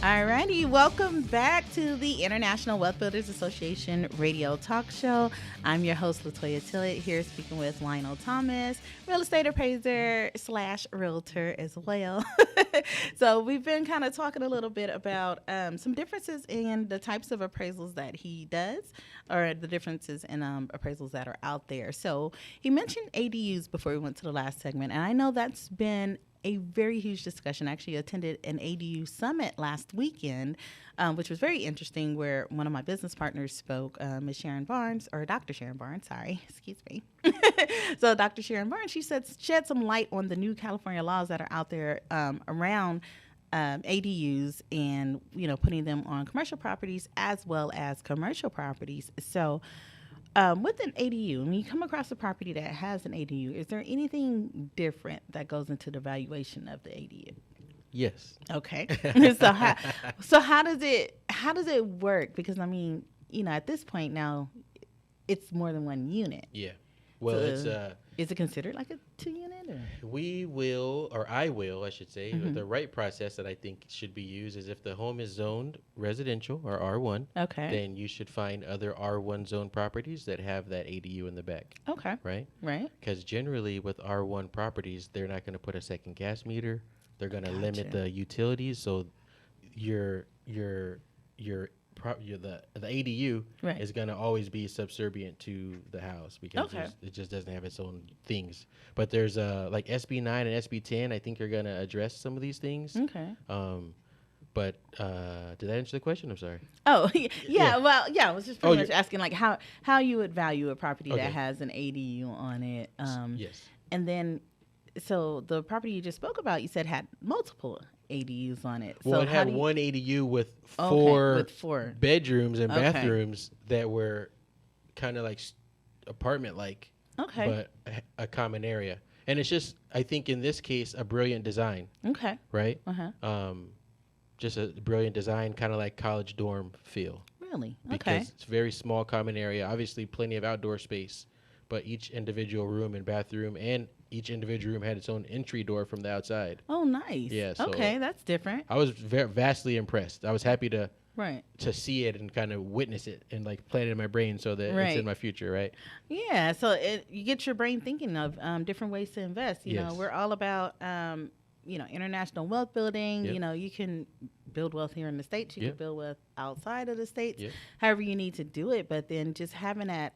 Alrighty, welcome back to the International Wealth Builders Association radio talk show. I'm your host, LaToyaTillett, here speaking with Lionel Thomas, real estate appraiser / realtor as well. So we've been kind of talking a little bit about some differences in the types of appraisals that he does, or the differences in appraisals that are out there. So he mentioned ADUs before we went to the last segment, and I know that's been a very huge discussion. I actually attended an ADU summit last weekend, which was very interesting, where one of my business partners spoke, Ms. Sharon Barnes, or Dr. Sharon Barnes, excuse me. So Dr. Sharon Barnes, she shed some light on the new California laws that are out there around ADUs and, putting them on commercial properties as well as commercial properties. So with an ADU, when you come across a property that has an ADU, is there anything different that goes into the valuation of the ADU? Yes. Okay. So how does it work? Because at this point now, it's more than one unit. Yeah. Well, so is it considered like a 2-unit? Or? I should say, the right process that I think should be used is if the home is zoned residential or R1, okay, then you should find other R1 zone properties that have that ADU in the back. Okay. Right? Right. Because generally with R1 properties, they're not going to put a second gas meter. They're going to limit the utilities. So the ADU is going to always be subservient to the house because it just doesn't have its own things. But there's like SB 9 and SB 10, I think are going to address some of these things. Okay. But did that answer the question? I'm sorry. Oh, yeah. Well, yeah, I was just pretty much asking like how you would value a property that has an ADU on it. Yes. And then, so the property you just spoke about, you said had multiple ADUs on it. Well, so it had one ADU with four bedrooms and bathrooms that were kind of like apartment-like, but a common area. And it's just, I think in this case, a brilliant design. Okay. Right? Just a brilliant design, kind of like college dorm feel. Really? Because it's a very small common area, obviously plenty of outdoor space, but each individual room and bathroom and each individual room had its own entry door from the outside. Oh, nice. Yeah. So okay, that's different. I was vastly impressed. I was happy to Right. to see it and kind of witness it and like plant it in my brain so that it's in my future, right? Yeah, so you get your brain thinking of different ways to invest. You know, we're all about international wealth building. Yep. You know, you can build wealth here in the States. You can build wealth outside of the States. Yep. However you need to do it, but then just having that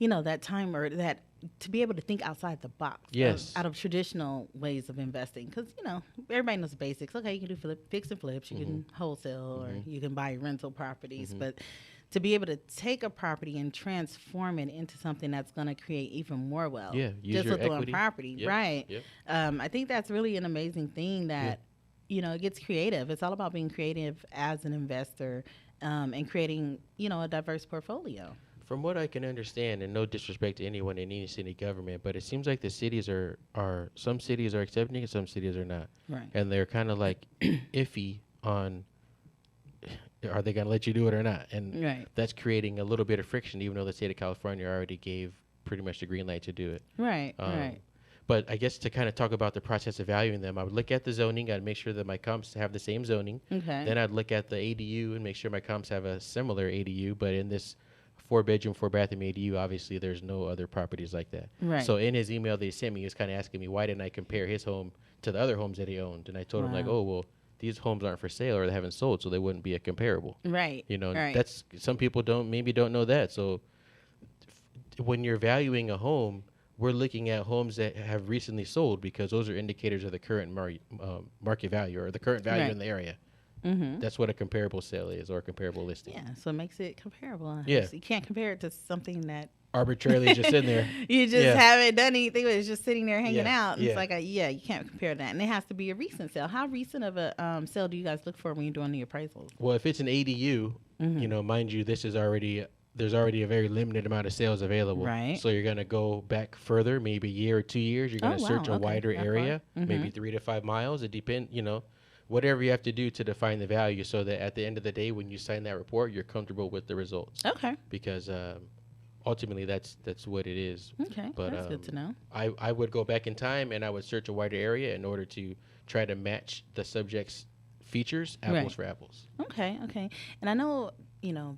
that time or that to be able to think outside the box out of traditional ways of investing. Because, everybody knows the basics. Okay, you can do fix and flips, you can wholesale, or you can buy rental properties. But to be able to take a property and transform it into something that's going to create even more wealth. Use just your with equity. one property. Yep. Right. Yep. I think that's really an amazing thing that, it gets creative. It's all about being creative as an investor and creating, a diverse portfolio. From what I can understand, and no disrespect to anyone in any city government, but it seems like the cities are some cities are accepting it, some cities are not. Right. And they're kind of like iffy on are they going to let you do it or not? And that's creating a little bit of friction, even though the state of California already gave pretty much the green light to do it. Right, right. But I guess to kind of talk about the process of valuing them, I would look at the zoning. I'd make sure that my comps have the same zoning. Okay. Then I'd look at the ADU and make sure my comps have a similar ADU, but in this 4-bedroom, 4-bathroom ADU, obviously there's no other properties like that. Right. So in his email they sent me, he was kind of asking me why didn't I compare his home to the other homes that he owned, and I told him like, oh well, these homes aren't for sale or they haven't sold, so they wouldn't be a comparable. Right. That's some people don't know that. So when you're valuing a home, we're looking at homes that have recently sold because those are indicators of the current market value or the current value in the area. Mm-hmm. That's what a comparable sale is, or a comparable listing. Yeah, so it makes it comparable. Yeah. So you can't compare it to something that arbitrarily just sitting there. You just haven't done anything, but it's just sitting there hanging out. And Yeah. It's like, you can't compare that. And it has to be a recent sale. How recent of a sale do you guys look for when you're doing the appraisals? Well, if it's an ADU, mind you, there's already a very limited amount of sales available. Right. So you're going to go back further, maybe a year or 2 years. You're going to search a wider area, maybe 3 to 5 miles. It depends, whatever you have to do to define the value so that at the end of the day, when you sign that report, you're comfortable with the results. Okay. Because ultimately, that's what it is. Okay, but, that's good to know. I would go back in time and I would search a wider area in order to try to match the subject's features, apples for apples. Okay. And I know,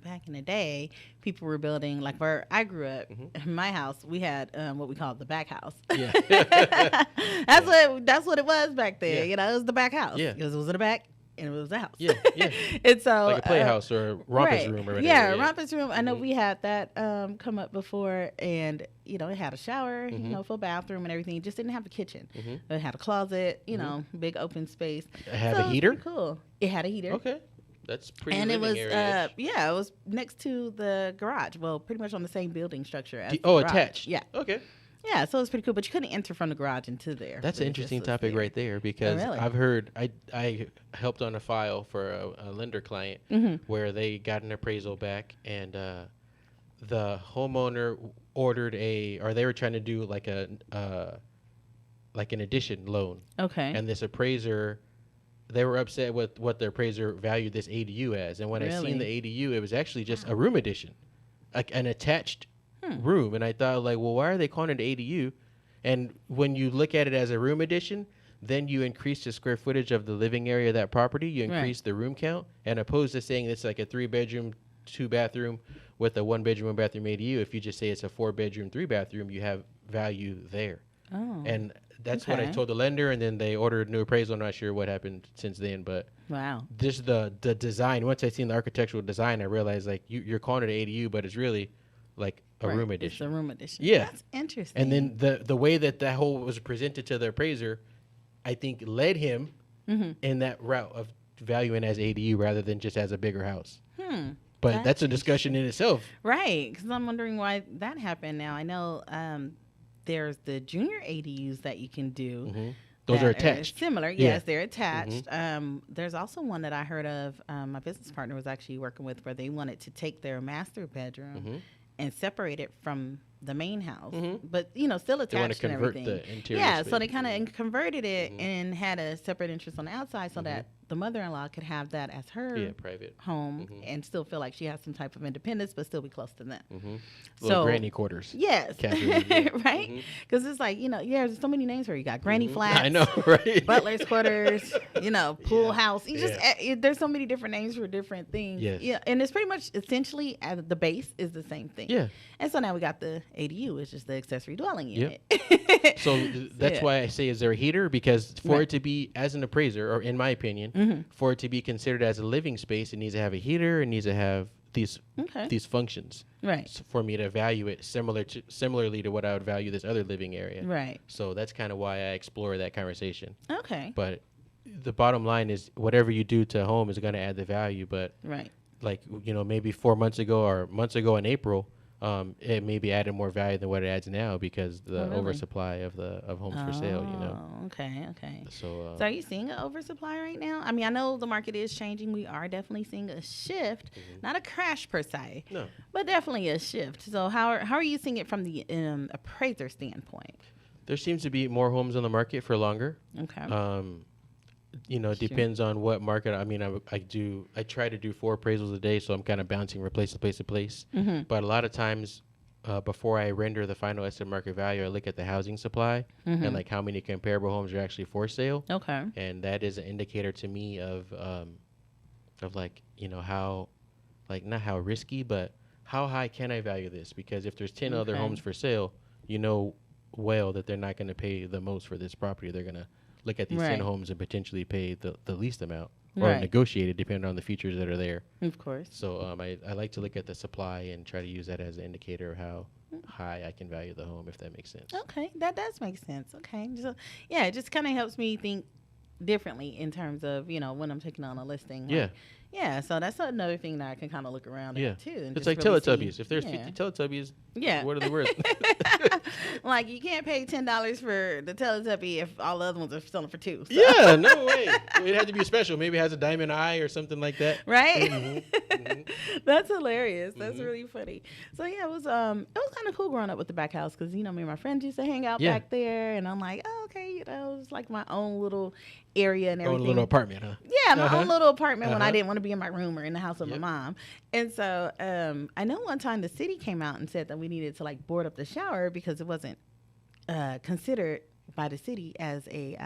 back in the day, people were building, like where I grew up, in my house, we had what we called the back house. Yeah. That's what it was back then. Yeah. It was the back house. Yeah. Because it was in the back. And it was the house. Yeah. And so like a playhouse or a rompus room or whatever. Yeah, rompus room. I know we had that come up before, and it had a shower, full bathroom and everything. It just didn't have a kitchen. It had a closet, big open space. It had a heater? Cool. It had a heater. Okay. That's pretty. And it was area-ish. it was next to the garage. Well, pretty much on the same building structure as attached. Yeah. Okay. Yeah, so it was pretty cool, but you couldn't enter from the garage into there. That's an interesting topic right there, because I've heard, I helped on a file for a lender client where they got an appraisal back, and the homeowner ordered they were trying to do like an addition loan. Okay. And this appraiser, they were upset with what the appraiser valued this ADU as. And when I seen the ADU, it was actually just a room addition, like an attached room. And I thought, like, well, why are they calling it ADU? And when you look at it as a room addition, then you increase the square footage of the living area of that property. You increase the room count, and opposed to saying it's like a 3-bedroom, 2-bathroom with a 1-bedroom, 1-bathroom ADU. If you just say it's a 4-bedroom, 3-bathroom, you have value there. Oh. And that's what I told the lender, and then they ordered a new appraisal. I'm not sure what happened since then, but just the design. Once I seen the architectural design, I realized, like, you're calling it an ADU, but it's really like a room addition. It's a room addition. Yeah. That's interesting. And then the way that whole was presented to the appraiser, I think led him in that route of valuing as ADU rather than just as a bigger house. But that's a discussion in itself. Right, because I'm wondering why that happened now. I know there's the junior ADUs that you can do. Those are attached. Similar, yes, they're attached. There's also one that I heard of. My business partner was actually working with, where they wanted to take their master bedroom and separate it from the main house, but still attached. They want to convert and everything. The interior. Yeah, space. so they kind of converted it and had a separate interest on the outside, so that the mother-in-law could have that as her private home and still feel like she has some type of independence, but still be close to them. Little granny quarters. Yes, right? Because it's like, there's so many names where you got granny flats. I know, right? Butler's quarters, pool house. You just there's so many different names for different things. Yes. Yeah, and it's pretty much essentially at the base is the same thing. Yeah. And so now we got the ADU, which is the accessory dwelling unit. So that's why I say, is there a heater? Because for it to be, as an appraiser, or in my opinion, for it to be considered as a living space, it needs to have a heater. It needs to have these functions. Right. So for me to value it similarly to what I would value this other living area. Right. So that's kind of why I explore that conversation. Okay. But the bottom line is, whatever you do to a home is going to add the value. But like, maybe 4 months ago or months ago in April, it maybe added more value than what it adds now, because the oversupply of homes for sale. Okay. So are you seeing an oversupply right now? I mean, I know the market is changing. We are definitely seeing a shift, not a crash per se, but definitely a shift. So how are you seeing it from the appraiser standpoint? There seems to be more homes on the market for longer. Okay. It depends on what market. I mean, I try to do 4 appraisals a day, so I'm kind of bouncing place to place to place. But a lot of times, before I render the final estimate market value, I look at the housing supply and like how many comparable homes are actually for sale. Okay. And that is an indicator to me of like, how, like, not how risky, but how high can I value this? Because if there's 10 other homes for sale, well that they're not going to pay the most for this property. They're going to look at these 10 homes and potentially pay the least amount, or negotiate it depending on the features that are there. Of course. So I like to look at the supply and try to use that as an indicator of how high I can value the home, if that makes sense. Okay, that does make sense. Okay, so it just kind of helps me think differently in terms of when I'm taking on a listing. So that's another thing that I can kind of look around at too. And it's like Teletubbies. If there's 50 Teletubbies, what are they worth? Like, you can't pay $10 for the Teletubby if all the other ones are selling for $2. So. Yeah, no way. It had to be special. Maybe it has a diamond eye or something like that. Right? That's hilarious. That's really funny. So it was kind of cool growing up with the back house, because me and my friends used to hang out back there, and I'm like, oh, okay, it was like my own little area and everything. Own little apartment, huh? Yeah, my own little apartment when I didn't want to be in my room or in the house with my mom. And so I know one time the city came out and said that we needed to like board up the shower because it wasn't considered by the city as a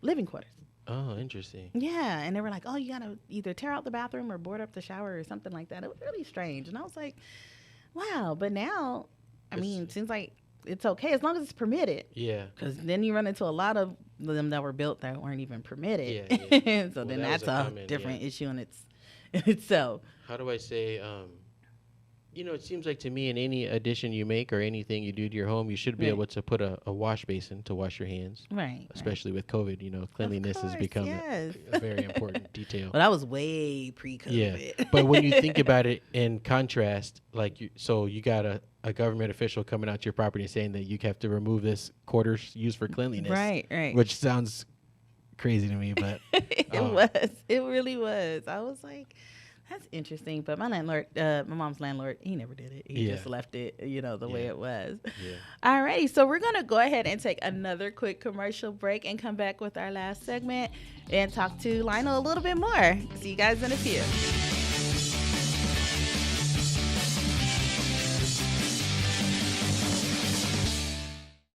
living quarters. Oh, interesting. Yeah, and they were like, "Oh, you gotta either tear out the bathroom or board up the shower or something like that." It was really strange, and I was like, "Wow!" But now, I mean, it seems like it's okay as long as it's permitted. Yeah. Because then you run into a lot of them that were built that weren't even permitted. Yeah. So Well, then that was that's a a comment, different yeah. issue in itself. How do I say? It seems like to me, in any addition you make or anything you do to your home, you should be Right. able to put a wash basin to wash your hands. Right. Especially with COVID, cleanliness has course, become yes. a very important detail. Well, that was way pre-COVID. Yeah, but when you think about it in contrast, like you got a government official coming out to your property and saying that you have to remove this quarters used for cleanliness, Right. which sounds crazy to me, but It really was. I was like, that's interesting. But my mom's landlord, he never did it. He just left it, the way it was. Yeah. Alrighty, so we're gonna go ahead and take another quick commercial break and come back with our last segment and talk to Lionel a little bit more. See you guys in a few.